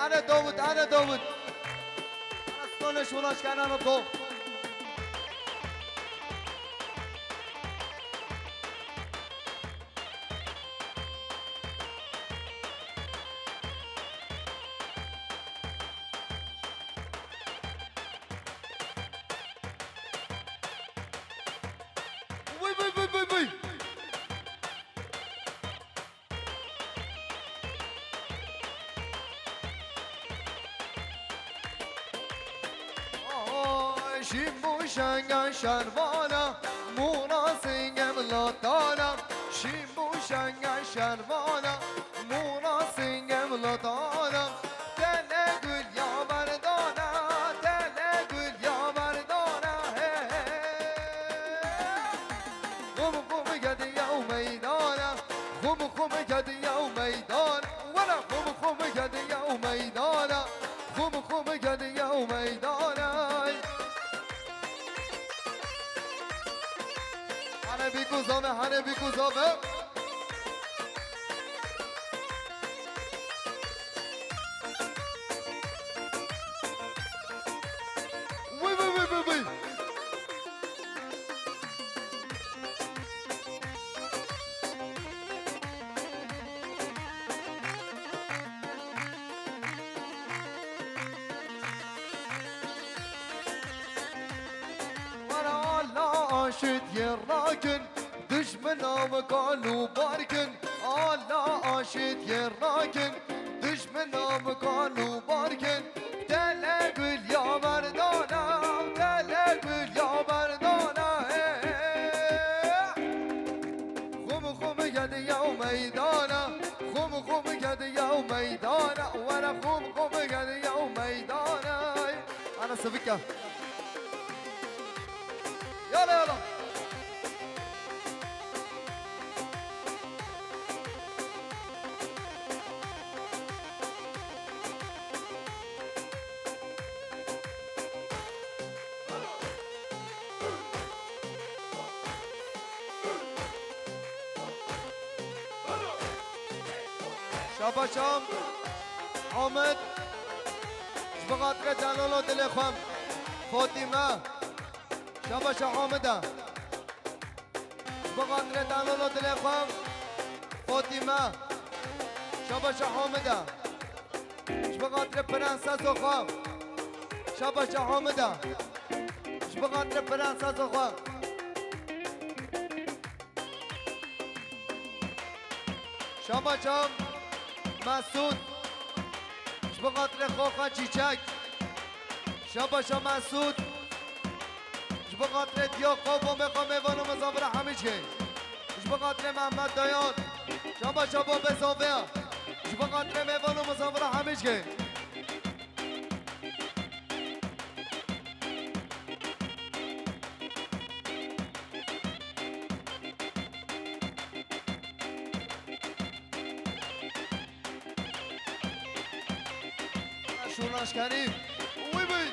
انا داود انا داود انا ستونش ولاش كان انا تو وي وي وي وي وي شیمو شنگا شروانا مونا سنگم لطانا شیمو شنگا شروانا مونا سنگم لطانا دل گل یا بردانا دل گل یا بردانا خم خم گدی یا میدانا خم خم گدی یا میدانا ولا خم خم گدی یا میدانا خم خم گدی یا میدانا هنه بیگوزامه هنه بیگوزامه وی وی وی وی وی ورا الله عاشت يراكن دشمنا مقالو باركن الله عاشت يراكن دشمنا مقالو باركن تلقل يا مردانا تلقل يا مردانا خم خم قد يا ميدانا خم خم قد يا ميدانا وانا خم خم قد يا ميدانا انا سبكه يلا يلا شاباشام حامد بخاطر جلال دل خم فاطمه شاباش حامده بخاطر جلال دل خم فاطمه شاباش حامده بخاطر پرنسس خم شاباش حامده بخاطر پرنسس خم شاباشام مسعود بخاطر خوخا چیچک شاباشا مسعود بخاطر دیاقوب و مقام ایوان و مزابر همه چه بخاطر محمد دایان شاباشا با بزاوه بخاطر ایوان و مزابر همه چه شوناش کریم وی وی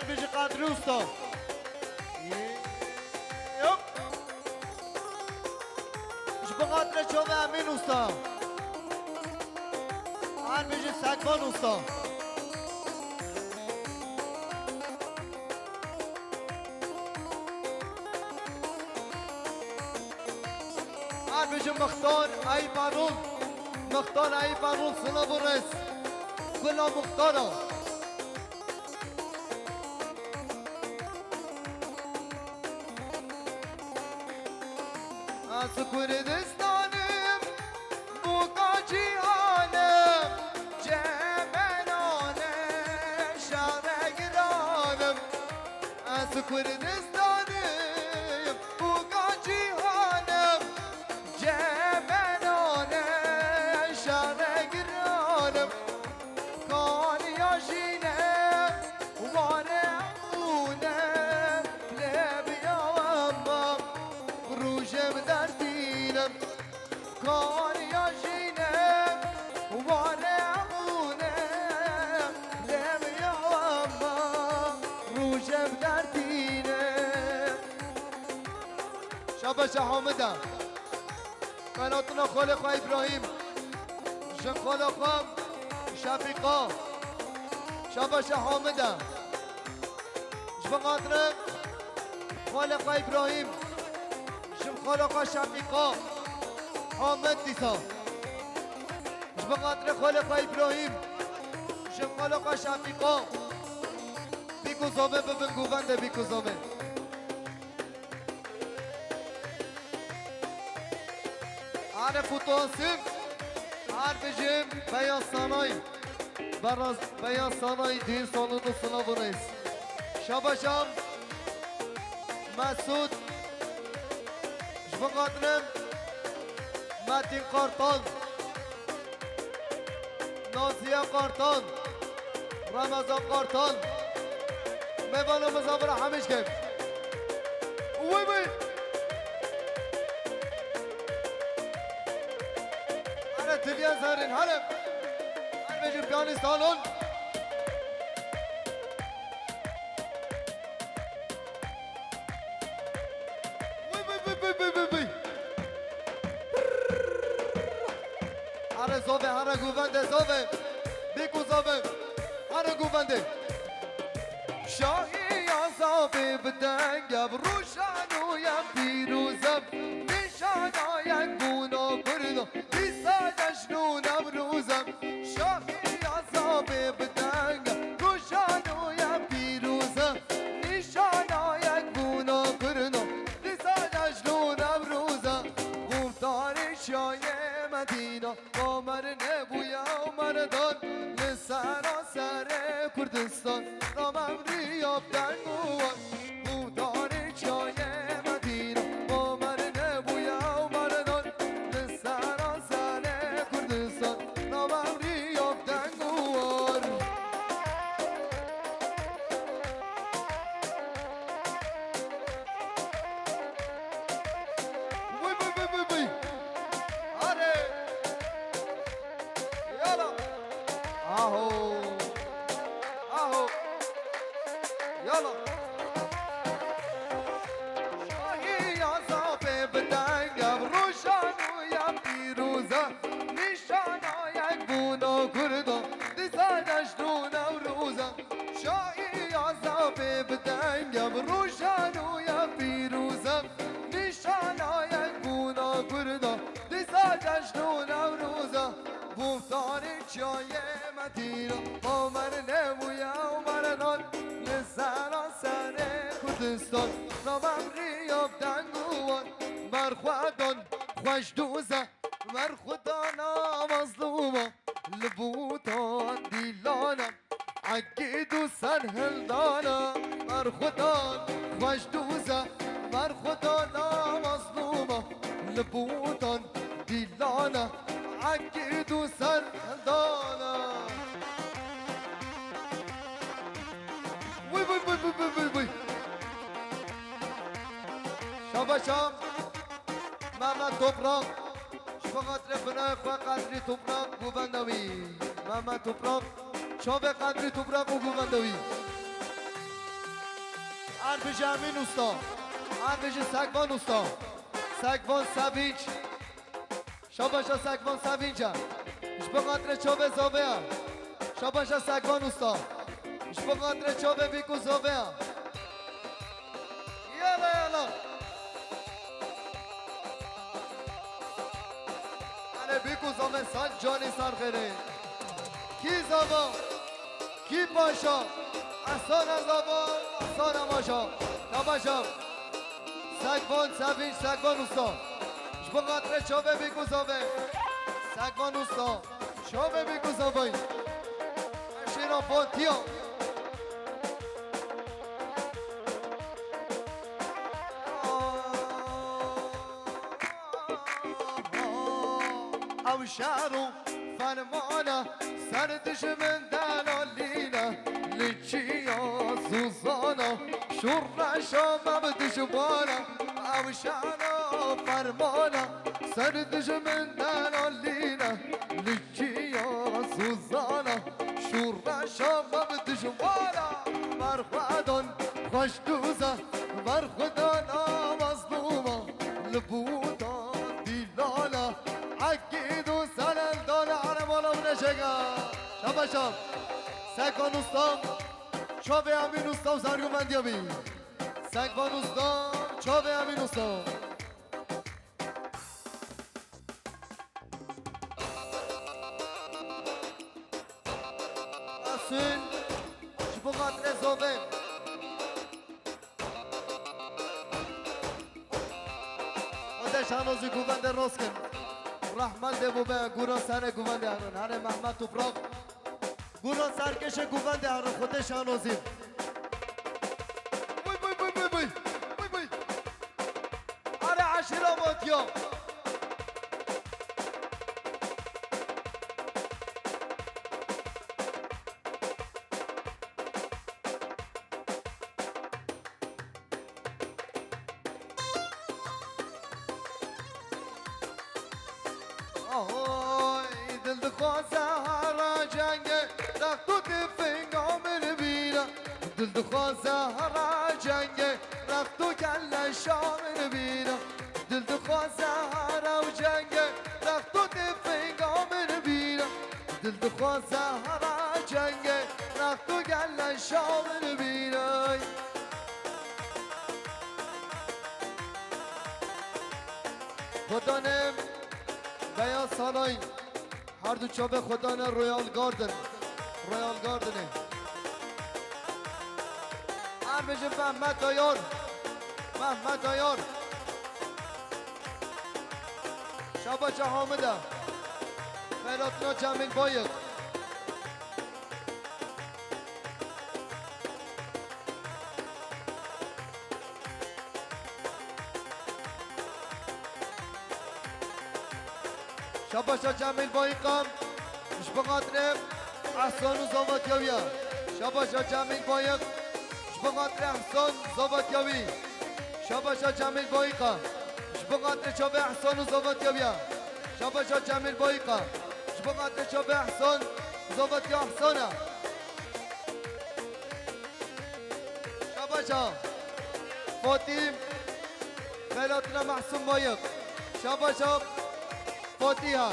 بیش قدر اوستا به قدر چوب امین اوستا هر بیش سکان اوستا هر بیش مختار ای بارون مختار ای بارون سلام و رس گلا مختارا از کردستانم بوقا جیهانم جمنانم شهرگرانم از کردستانم بوقا جیهانم جمنانم شهرگرانم کان یاشینم وانمونم لبیامم روشم در دینم کار یاشینم وانمونم لبیامم روشم بگردینه شابش حامده قناتنا خالق و ابراهیم شن خالقم شفیقا شابش حامده شفقاتنا خالق و ابراهیم شن خالقا شفیقا حامد دیسا شفقاتنا خالق و ابراهیم شن خالقا شفیقا بیکوزامه ببین گوونده بیکوزامه هر فوتوسیم هر بجیم بیان سانای براز بیان سانای دین سالونو سنابونیز شاباشام مسعود شفقاتنم متین قارتان نازیه قارتان رمضان قارتان میبانو مزابره همیش کم وی وی هره تلیان زرین هره هر بجیم پیانی سالون وی وی وی وی وی وی هره زوبه هره گوونده زوبه بیکو زوبه هره گوونده شاهی عذابی بدنگم روشانویم پیروزم نشانایم گونا کردم بیسا جشنونم روزم شاهی عذابی بدنگم روشانویم پیروزم نشانایم گونا کردم بیسا جشنونم روزم گفتاری شای مدینه قمر نبویا مردان لسرا سر کردستان رامم ریاب دنگوان بوداری چای مدینه قمر نبویا مردان لسرا سر کردستان رامم ریاب دنگوان وی وی وی وی وی آره یالا آهو آهو یالا شاهی عذاب بدنگم روشانویم پیروزم نشانایم گونا کردم دیسا جشنونم روزم شاهی عذاب بدنگم روشانویم پیروزم نشانایم گونا کردم دیسا جشنونم روزم گفتاری چای مدینه با من نمویا و مرنان لسرا سر کردستان رامم ریاب دنگوان مرخوادان خوش دوزه مرخودانا مظلومه لبوتان دیلانم عقید و سرهلدانه مرخودان خوش دوزه مرخودانا مظلومه لبوتان دیلانه عقید و سرهلدانه وی وی وی وی وی وی شاباشام محمد توپراق شفقات بنای خواه قدری توپراق گوبندوی محمد توپراق شاب قدری توپراق و گوبندوی عربش امین استا عربش سگوان استا سگوان سویچ شاباشا سگوان سویچا شفقات چوب زابه شاباشا سگوان استا شفقات چوب بیکو زابه یالا یالا بیکو زامن سال جانی سر خیره کی زبان کی پاشا احسان زبان احسان ماشا تباشا سگوان سویج سگوان استا شبا قطره چوبه بیکو زامن سگوان استا چوبه بیکو زامن اشیران پانتیا او شهرو فرمانه سر دشمن دلالینه لچیا زوزانه شورشا مبدشبانه او شهرو فرمانه سر دشمن دلالینه لچیا زوزانه شورشا مبدشبانه مرخوادان خوش دوزه بر خدا نمظلومه لبودا دیلالا عقید و سلل داله عربالا بنشگه شبه شب سکان استام چاوه امین استام سرگومندی امین سکان استام چاوه امین استام اسین شبو قدر زوبه شانوزی گوونده راست کن رحمت ده بوبه گورا سر گوونده هرون هر محمد توفراق گورا سرکش گوونده هرون خود شانوزی بوی بوی بوی بوی بوی بوی بوی هر عشیرامات یا آهای دل دخواسته هر جنگه رخت و دفنگ آمن بیره دل دخواسته هر جنگه رخت و کلش آمن بیره دل دخواسته هر جنگه رخت و دفنگ آمن بیره دل دخواسته هر جنگه رخت و کلش آمن بیره خدا نم بیا سالای هر دو چابه خدا نه رویال گاردن هر بجه محمد دایار شبا چه حامده خیراتنا جمیل بایق شباشا جمیل بایقم مش بقدرم احسان و زاوت یاویا شباشا جمیل بایق مش بقدر احسان زاوت یاوی شباشا جمیل بایقم مش بقدر چاوه احسان و زاوت یاویا شباشا جمیل بایقم مش بقدر چاوه احسان زاوت یا احسانه شباشا فاطیم خیراتنا محسوم بایق شباشا فاتیها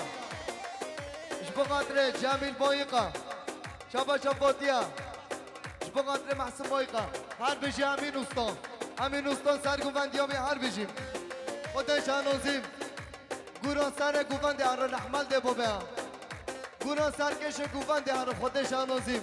اش بقدر جمیل بایقه شباشا فاتیها اش بقدر محسن بایقه هر بشی امین استان سر گووندی ها هر بشیم خودش هنوزیم گورا سر گووندی هر نحمل ده بابه گورا سرکش گووندی هر خودش هنوزیم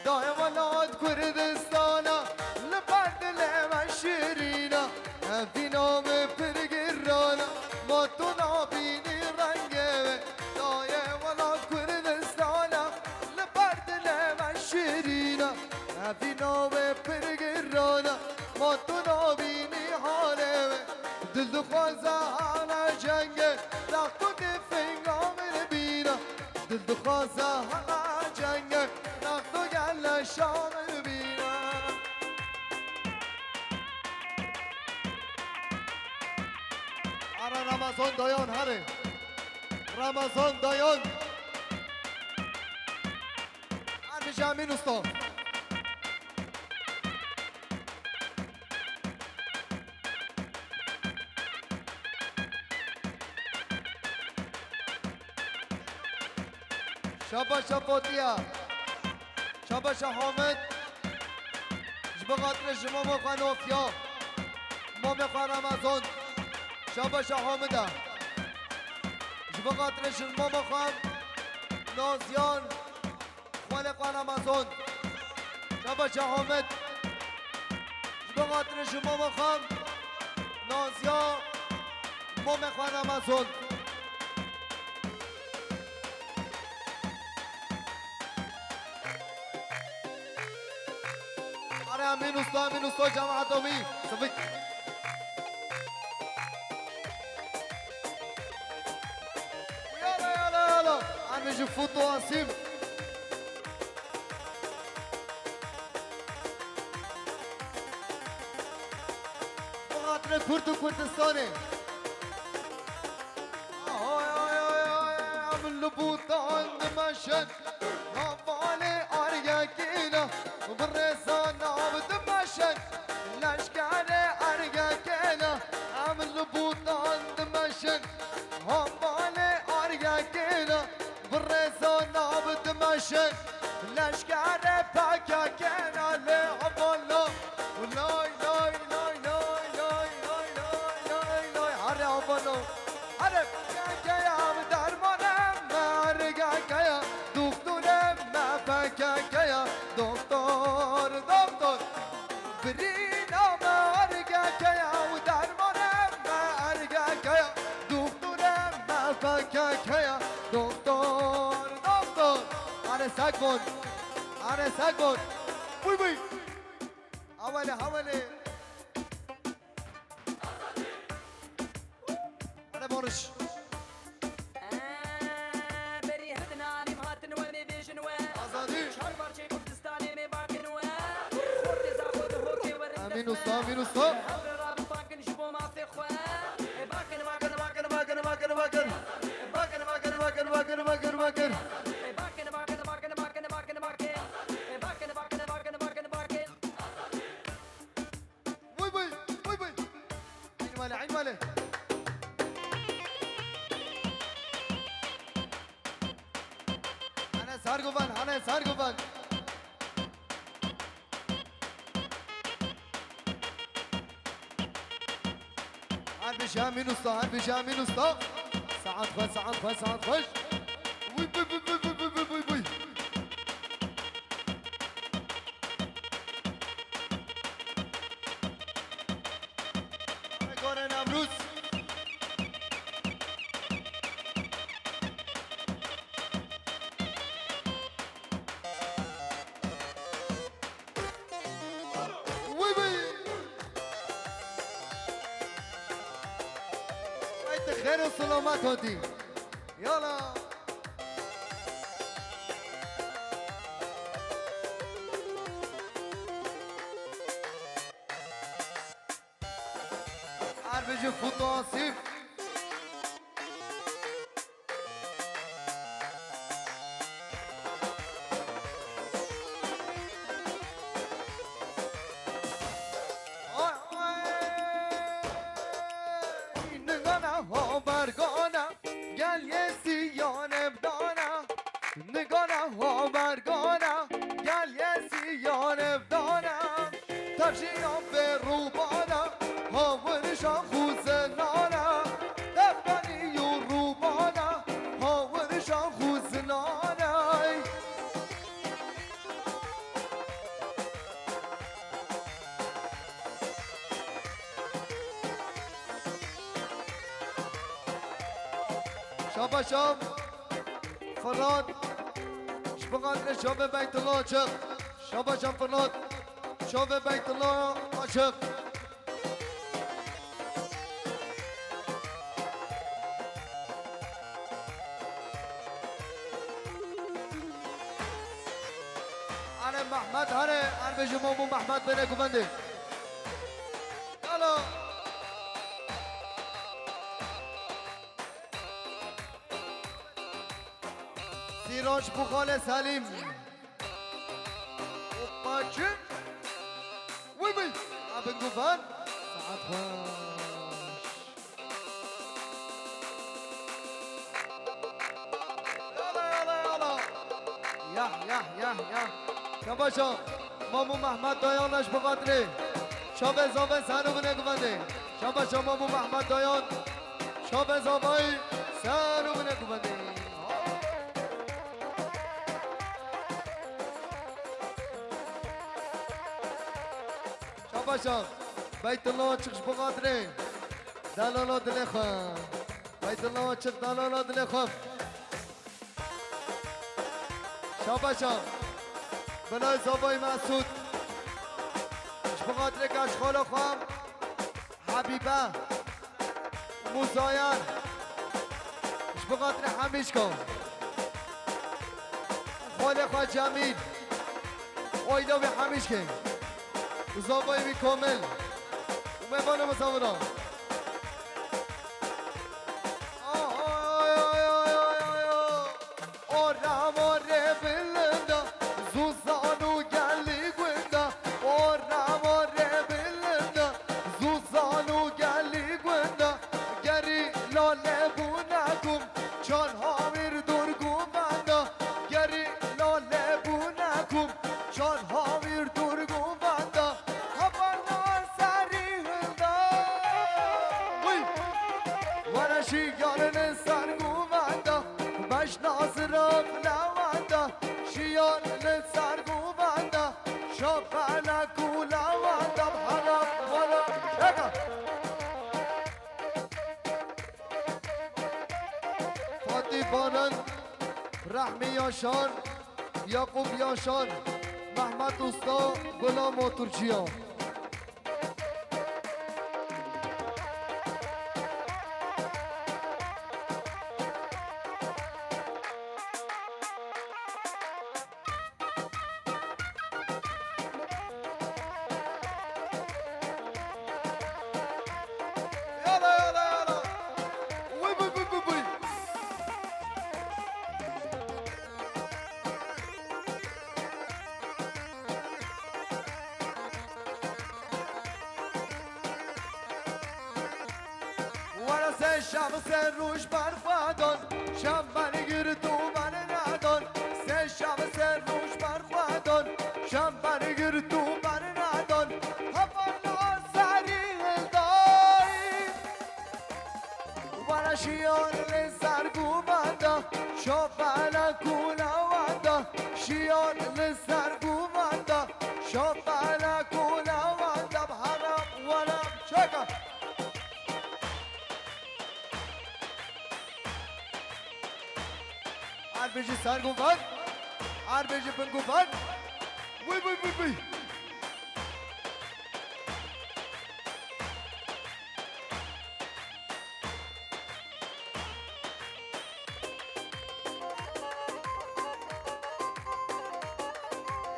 دایوانات کردستانا لبرد لما شیرینا هفی نام پرگرانا ما تو نابینی رنگه دایوانات کردستانا لبرد لما شیرینا هفی نام پرگرانا ما تو نابینی حاله دل دخوازه هانا جنگه رخت و دفنگ آمن بینا دل دخوازه هانا جنگه رخت و گل شامل بینا اره رمضان دایان هره رمضان دایان هر جمعین استان شباشا فاتیه شباشا حامد بقدر شما مخوان اوفیا ما مخوان رمضان شباشا حامده بقدر شما مخوان نازیان خالق رمضان شباشا حامد بقدر شما مخوان نازیان ما مخوان رمضان امین استا جماعت آمی صفیق یالا همیشه فوتو هستیم بقاتل كرد وكردستاني من لبوطان دمشق غفالي أرقاكينا وبالرزانة ودمشق لشكالي أرقاكينا من لبوطان دمشق غفالي أرقاكينا بالرزانة ودمشق لشكالي باكاكينا لعبالله ولاي لاي لاي لاي لاي لاي لاي لاي هاري عبالله هاري كاكايا بدرمانم مرقاكايا دكتورم مفكاكايا دكتور دكتور برينا مرقاكايا ودرمانم مرقاكايا دكتورم مفكاكايا دكتور دكتور أنا ساكبون أنا ساكبون وي وي حوالي حوالي أنا بورش امين وسطا امين وسطا وي وي وي وي عين مالي عين مالي انا سارغوفان انا سارغوفان بشامين وسطا بشامين وسطا ساعات خش ساعات خش ساعات خش وي وي وي وي وي وي وي كورن امروز وي وي خير والسلامات هودي يلا عارف يجي فوتو عصيف برگانا گل یه سیانه بدانا نگانا ها برگانا گل یه سیانه بدانا ترجیحا به روبانا ها ورشا خوزنانا دفنی و روبانا ها ورشا خوزنانا شابا شاب فراد شبقات شاب بيت الله عاشق شابا شاب فراد شاب بيت الله عاشق أنا محمد أنا بيجي مامو محمد بينك وبندي يلا سیراج بخال سلیم اوپاچه وی وی ابن گوفن ساعت خوش یالا یالا یالا یا شباشا مامو محمد دایانش بقدره شاب ازابه سر بنه گوفنده شباشا مامو محمد دایان شاب ازابه سر بنه گوفنده باشم بیت الله چخش بقدره دلالا دل خم بیت الله چخ دلالا دل خم شاباشم بنای زابای مسعود چخ بقدره کش خالا خم حبیبه موزاین چخ بقدره همیش کن خاله خواه جمیل اویدا به همیش کن زابای بی کامل ومبانا بله مسافران بانن رحمی یاشان یعقوب یاشان محمد استا غلام و ترکیان شمس روش برخوادان شب برگیر تو من ندان سه شمس روش برخوادان شب برگیر تو من ندان هفالا سریع دایی ورا شیان لسرگو بنده شافالا کولا ونده شیان لسرگو بنده شافالا کولا ونده بحرم ولم چکا Arbeji sarguvan, arbeji penguvan, oui.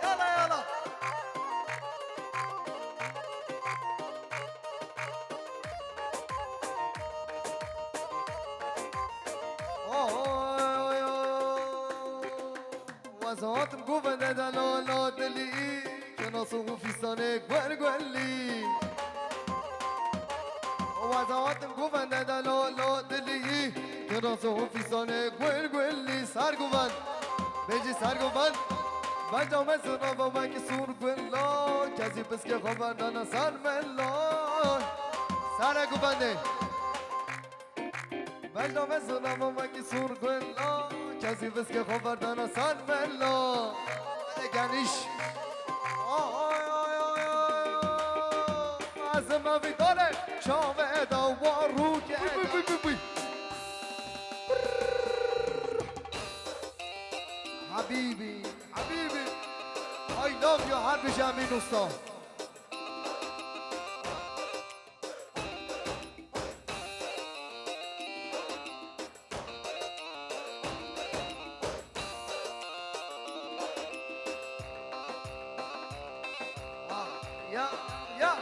Yalla. وزهاتم گوون دلالا دلی که ناسو فیستانه گولی وزهاتم گوون دلالا دلی که ناسو فیستانه گولی سرگوون بیجی سرگوون بجام سنا با من که سور گولا کسی پس که خبر دانا سر ملا سرگوونده بجام سنا با من که سور گولا کسی بس که خبر دانا سر ملا گنیش از ما بیداره شامه دوار رو که حبیبی I love you حرب جمعی دوستا یا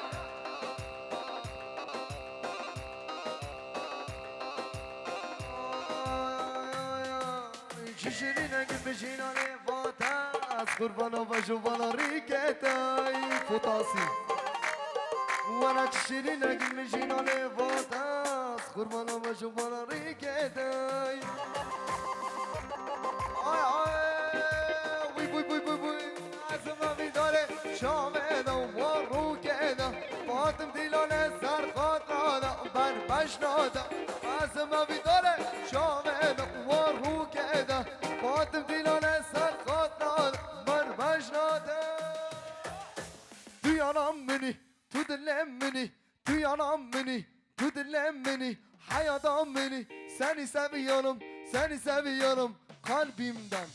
شیرین اگه بشینانه فاتح از قربانا و جوانا ریکتای فوتاسی وانا شیرین اگه بشینانه فاتح از قربانا و جوانا ریکتای وی از ما بیداره شامه دوار رو کده فاطم دیلانه سر خاطرادا بر بشنادا از ما بیداره شامه دوار رو کده فاطم دیلانه سر خاطرادا بر بشنادا تو یانم منی تو دلم منی تو یانم منی تو دلم منی حیاتم منی سنی seviyorum kalbimden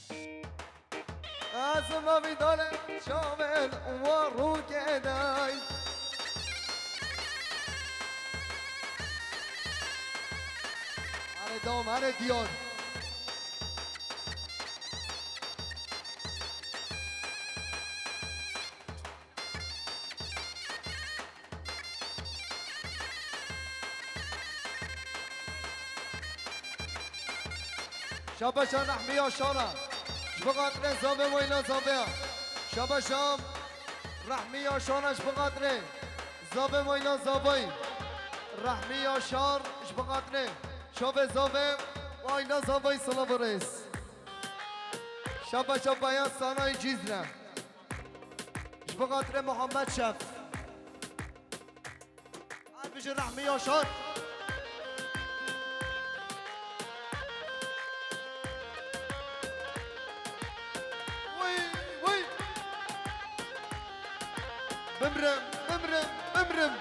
Ağzıma bir tane şamel var rukeday Hadi dom, hadi diyor شابشان رحمی آشانا بقدر زابه و اینا زابه شابشان رحمی آشانش بقدر زابه و اینا زابه رحمی آشار بقدر شابه زابه و اینا زابه سلام برس شابشان باید سانای چیز نه بقدر محمد شف عربش رحمی آشار بمرم بمرم بمرم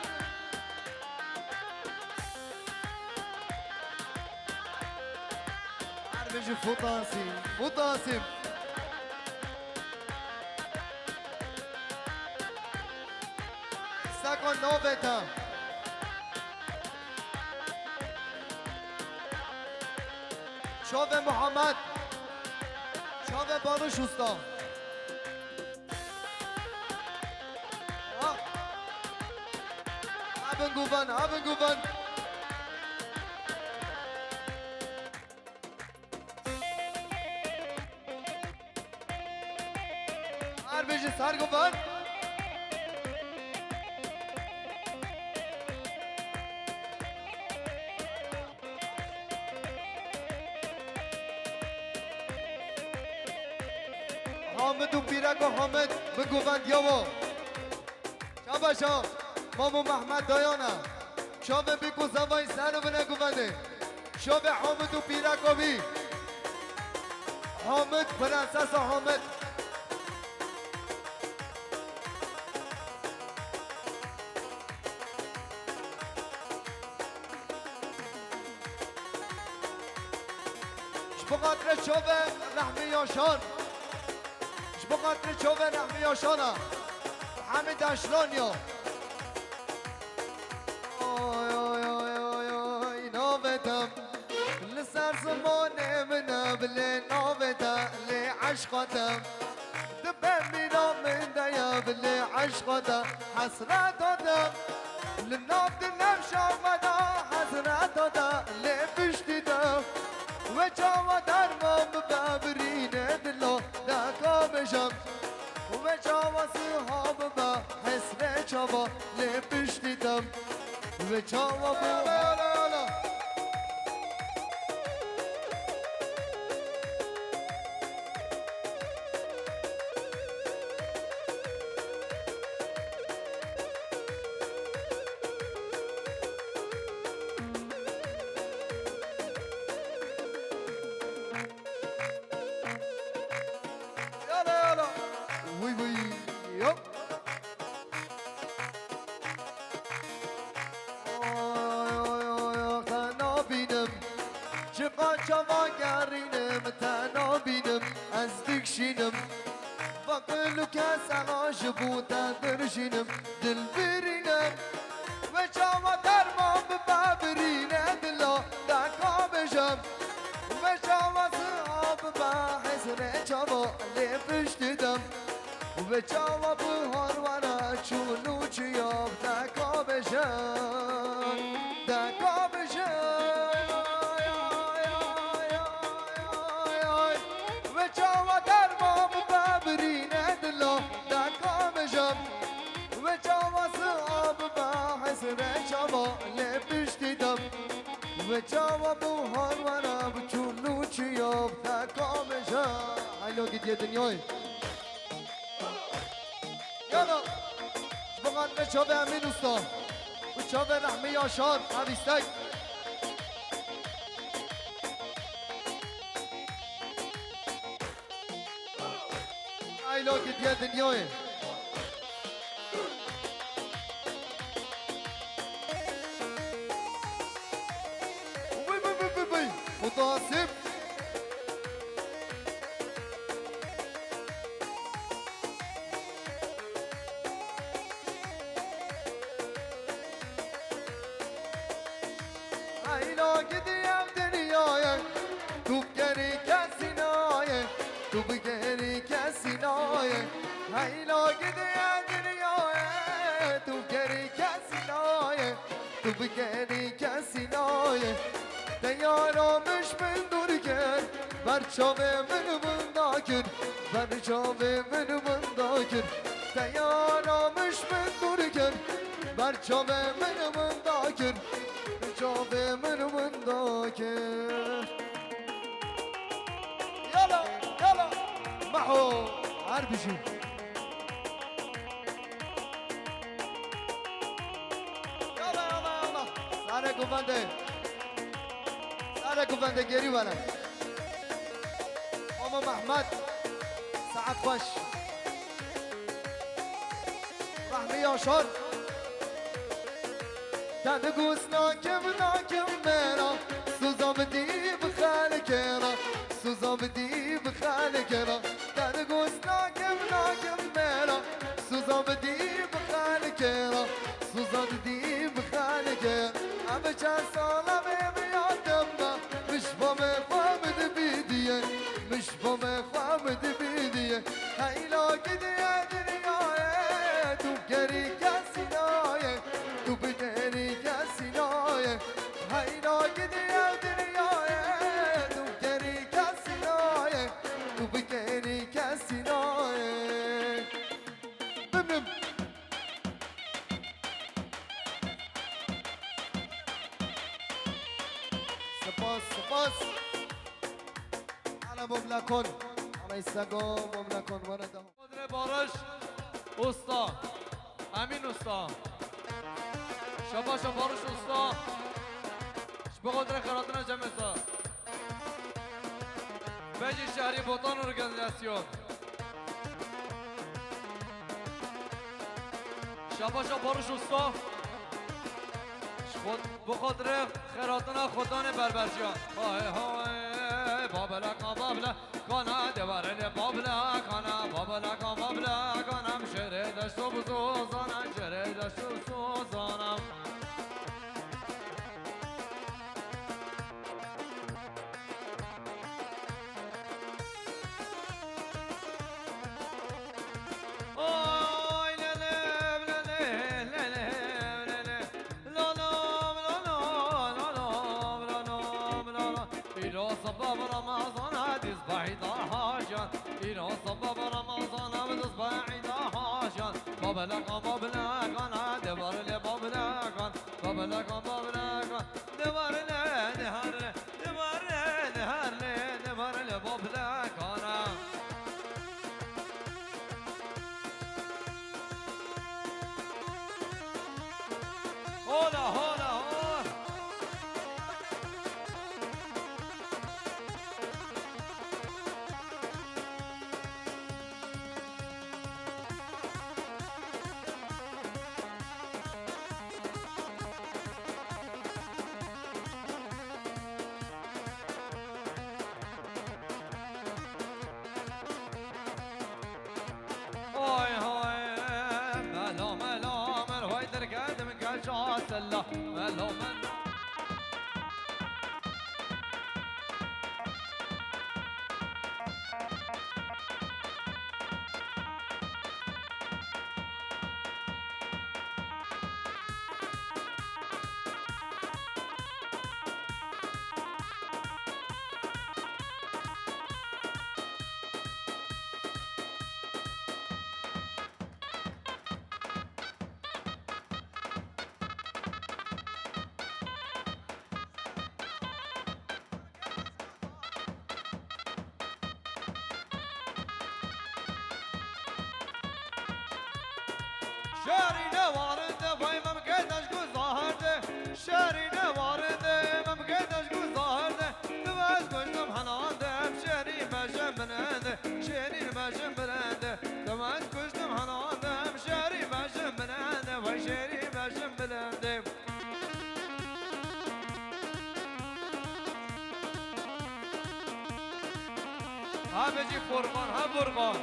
عربش فوتاسي فوتاسي ساكن نوبتا شوف محمد شوف بانوش استا Haben gewonnen, haben gewonnen. Arbejes har gewonnen. Hamid و پیرک و حامد بگوند یاوا شاباشا مامو محمد دایانا شابه بیکو زوای سر و نگوونده شابه حامد و پیرک و بی حامد پرنسس حامد شبقاتر شابه رحمی یاشان شبقاتر شابه رحمی یاشانا حمید اشلانیا لسر زمانه من بلي نوبته لعشقته دبن بينا من ديا بلي عشقته حسرته للنبض نمشى مدى حسرته لبشتته وجاوة درمام بابرين دلو داكا بجم وجاوة صحاب با حسن جوا لبشتته وجاوة بوهالا بقول كاس عاشق تدرجنم دل برينم وجاوة درمام بابرينم دلو داكا بجم وجاوة صحاب بحسن جاوة لبشتدم وجاوة بهار ورا چونو جياب داكا بجم داكا بجم وجاوة درمام بابرينم دلو داكا بجم وجاوة صحاب بحسن جاوة لبشتدم وجاوة بهار ورا چونو جياب داكا بجم هلو قد يا دنياي يلا شبغان بشوفه امين استا وشوفه رحمي ياشار عريستك هاي لو قد يا دنياي متواصب هايلو قديم دنياي تو بقري كاسيناي تو بقري كاسيناي هايلو قديم دنياي تو بقري كاسيناي تو بقري كاسيناي ديارو مش من دوركن برچاوه من داکر برچاوه من داکر تیارامش من دور کن برچاوه من داکر برچاوه من داکر يلا يلا محو عربشي يلا يلا يلا سارة كوفانده سارة كوفانده گيري وانا ماما محمد سعد خوش رحمي ياشار تنقوس ناكم ميرا سوزا بدي بخالكيرا سوزا بدي بخالكيرا تنقوس ناكم ميرا سوزا بدي بخالكيرا سوزا بدي بخالكيرا أبجا صالة بيادمنا مش بامي خامد بيديه مش بامي خامد بيديه هيلا كده يا دنياي تو بقري كاسيناي تو بدري كاسيناي هيلا كده يا دنياي تو بقري كاسيناي تو بقري كاسيناي بمم سپاس سپاس على مملكون على يساقو مملكون ورده قدر بارش استا امین استا شباش بارش استا بقدر خیراتنا جمعسا بجی شهری بوتان ارگانیزاسیون شباش بارش استا بخاطر خیراتنا خودان بربرجیان های های بابلا بابلا کانا دواره بابلا کانا بابلا بابلا کانم شهر دشت و بزوزانم شهر دشت و سوزانم إيرو صباب رمضان بدس بعيد حاجان بابلك أنا دبر لي بابلك دبر لي نهار دبر لي بابلك أنا هولا هولا الله ملو من شاري نوارده وای من گداش گو ظاهرده شاري نوارده من گداش گو ظاهرده دواز گشتم هناندم شاري ماشم بننده شاري ماشم بننده دواز گشتم هناندم شاري ماشم بننده وای شاري ماشم بننده ها بجي قربان ها قربان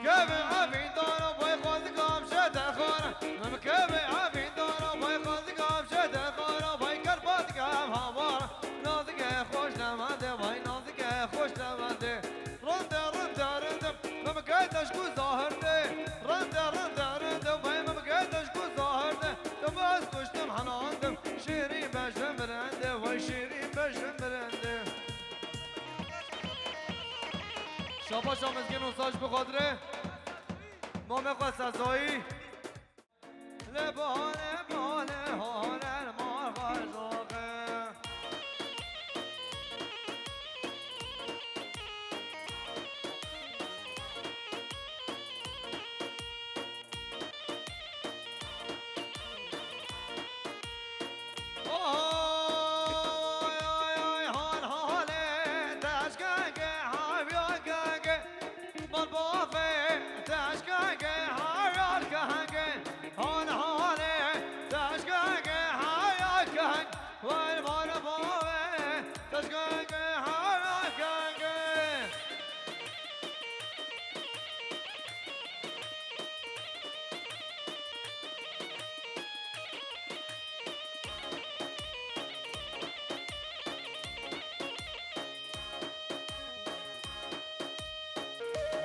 كيف عافي دارا باي خازق امشد خارا مم كيف عافي دارا باي خازق امشد خارا باي كربات كام هوارا نازك خوش نمانده باي نازك خوش نمانده رنده مم كيدش كو ظاهرده رنده باي مم كيدش كو ظاهرده تباس كشتم حناندم شيري باشم برنده شاباش آمزگین و ساش بخاطره مام قصصایی لبانه بانه هانه مار غزاقه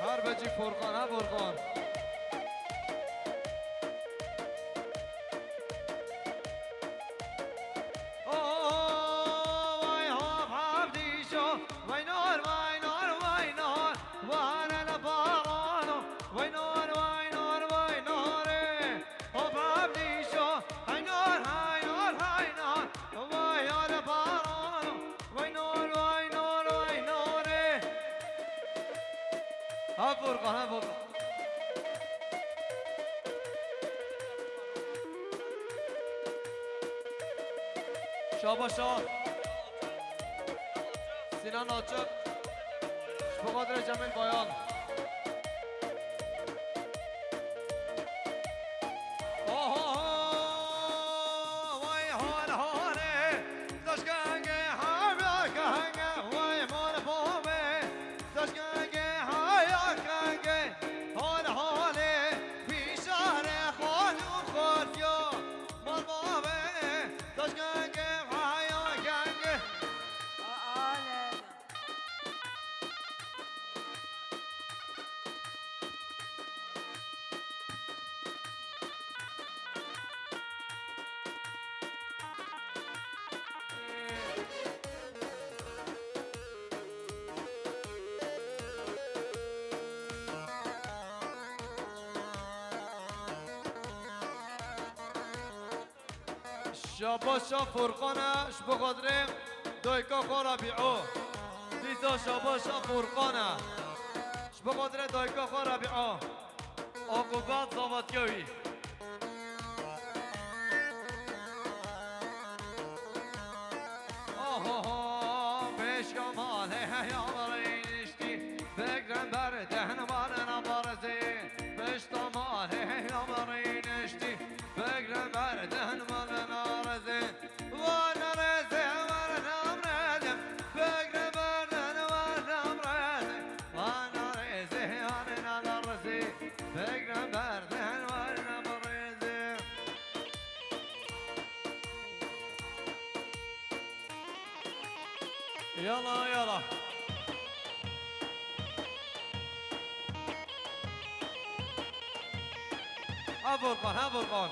هر بجی فرقان ها فرقان وای ها حبدی شو وای نار وای نار وای نار وانا لبارانو وای نار وای نار وای ناره حبدی شو وای نار وای نار وای نار وای لبارانو وای نار وای نار وای ناره ها فرقان ها فرقان شاباشا سینان آچق بقادر جمیل بایان وای حال حاله داشگنگه ها کنگه وای مال بامه داشگنگه ها کنگه حال حاله پیشاره خانو خورتیا مال بامه داشگنگه شاباشا فرقانه شبه قدرم دایکا خورا بیعو دیزا شاباشا فرقانه شبه قدره دایکا خورا بیعو آقوبت زاوتیوی بشکا ماله یامره نشتی بگرم بر دهن مالنا بارزی بشتا ماله یامره نشتی بگرم بر دهن مالنا رزی وانا رزی ورنام رزی بگرم بر دهن ورنام رزی وانا رزی ورنام رزی بگرم بر دهن ورنام رزی يلا يلا ها فرقان ها فرقان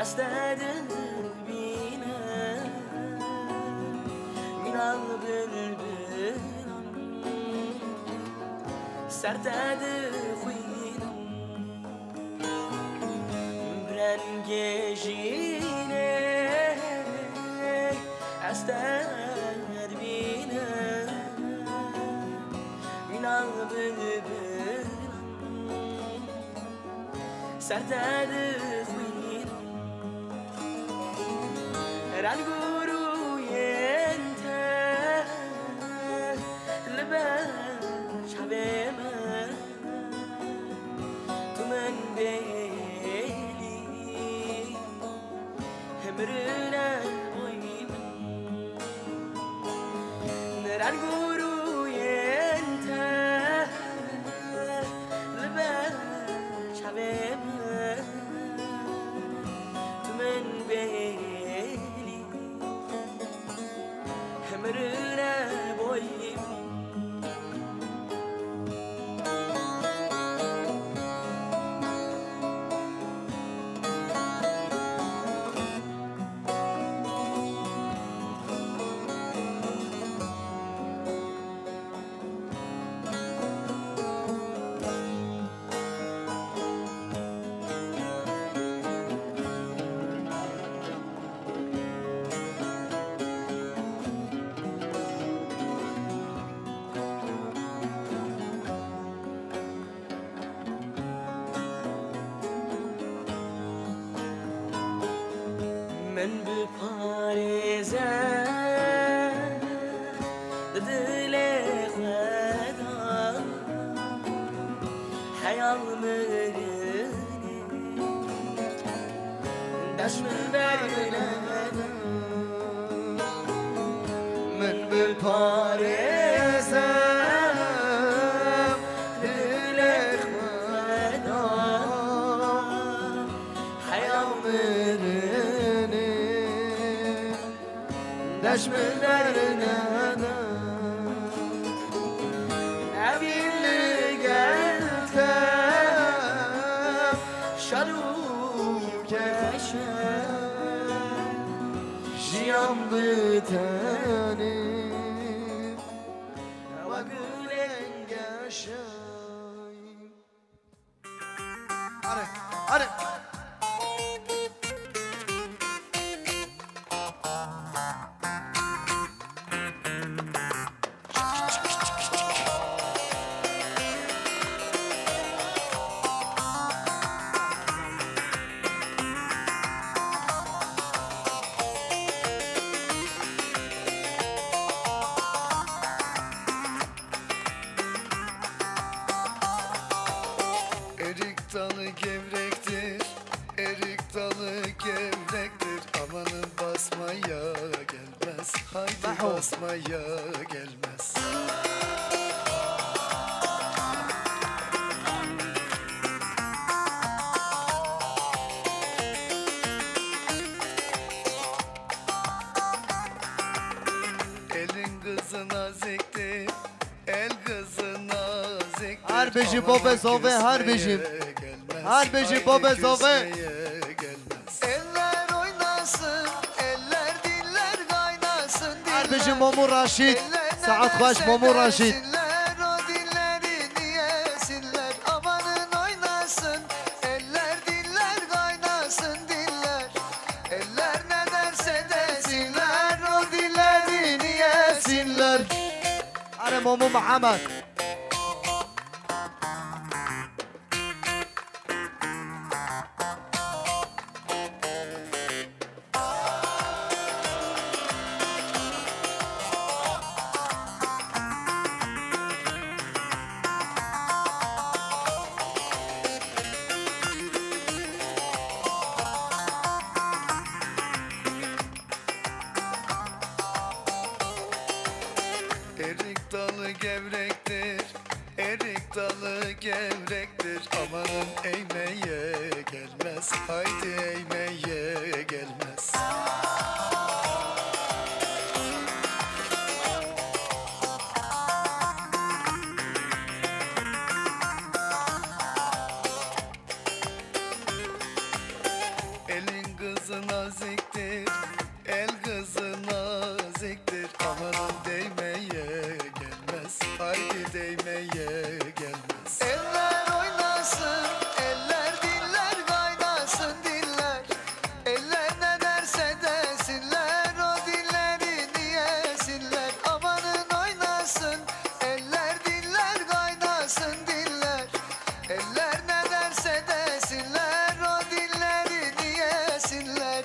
استدل بينا من البلبل سرتاد خوينا برنجيجينا استدل بينا من البلبل سرتاد خوينا رانقورو ينتا لباش حبيبا تمن بيلي همرنا بويبا رانقورو ينتا لباش حبيبا تمن بيلي همرنا بويبا من بپارێزە دلێ خدا حەیاڵ مرنێ دەست من بەرنە من بپارێزم دلێ خدا حەیاڵ مرنێ دەست من بەرنە نەبین لەگەڵتم شەد و کەشە ژیان بتەنێ وەک لەنگەشەی آره آره Erik dalı gevrektir, erik dalı gevrektir. Amanın basmaya gelmez, haydi basmaya gelmez. Elin kızı naziktir, el kızı naziktir. Harbici Bobe Zove, harbici. Harbici Bobe Zove. Eller oynasın, eller diller kaynasın. Harbici Momu Raşit. Saat baş Momu Raşit. O dilleri yesinler, amanın oynasın. Eller diller kaynasın diller. Eller ne derse desinler, o dillerini yesinler. Are Momu Muhammed. Erik dalı gevrektir, erik dalı gevrektir. Amanın eğmeye gelmez, haydi eğmeye gelmez. Elin kız kızı naziktir, el kızı naziktir. Amanın değmeye gelmez, haydi değmeye gelmez. Eller oynasın, eller diller kaynasın diller. Eller ne derse desinler, o dilleri niyesinler. Amanın oynasın, eller diller kaynasın diller. Eller ne derse desinler, o dilleri niyesinler.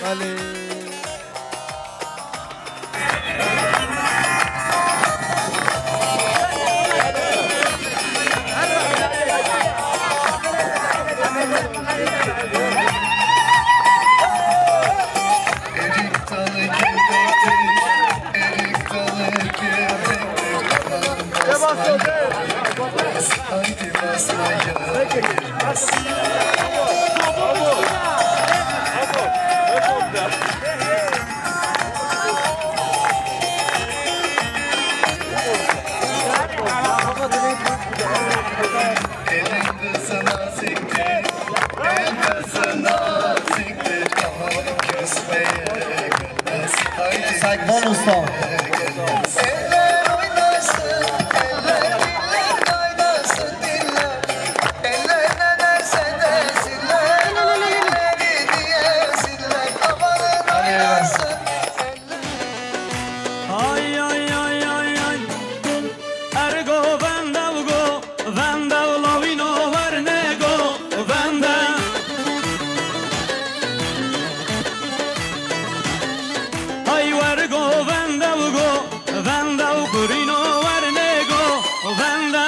Ali. Erik dalı gevrektir, erik dalı gevrektir. Aman basmaya, haydi basmaya gelmez. Elin kızı naziktir, el kızı naziktir. Aman küsmeye gelmez, haydi küsmeye gelmez. Eller oynasın, eller diller kaynasın diller. Eller ne derse desinler, o dilleri diyesinler. Amanın oynasın, eller. Ay ay ay ay ay Ergo venda lovino varnego venda Ay ergo venda curino varnego venda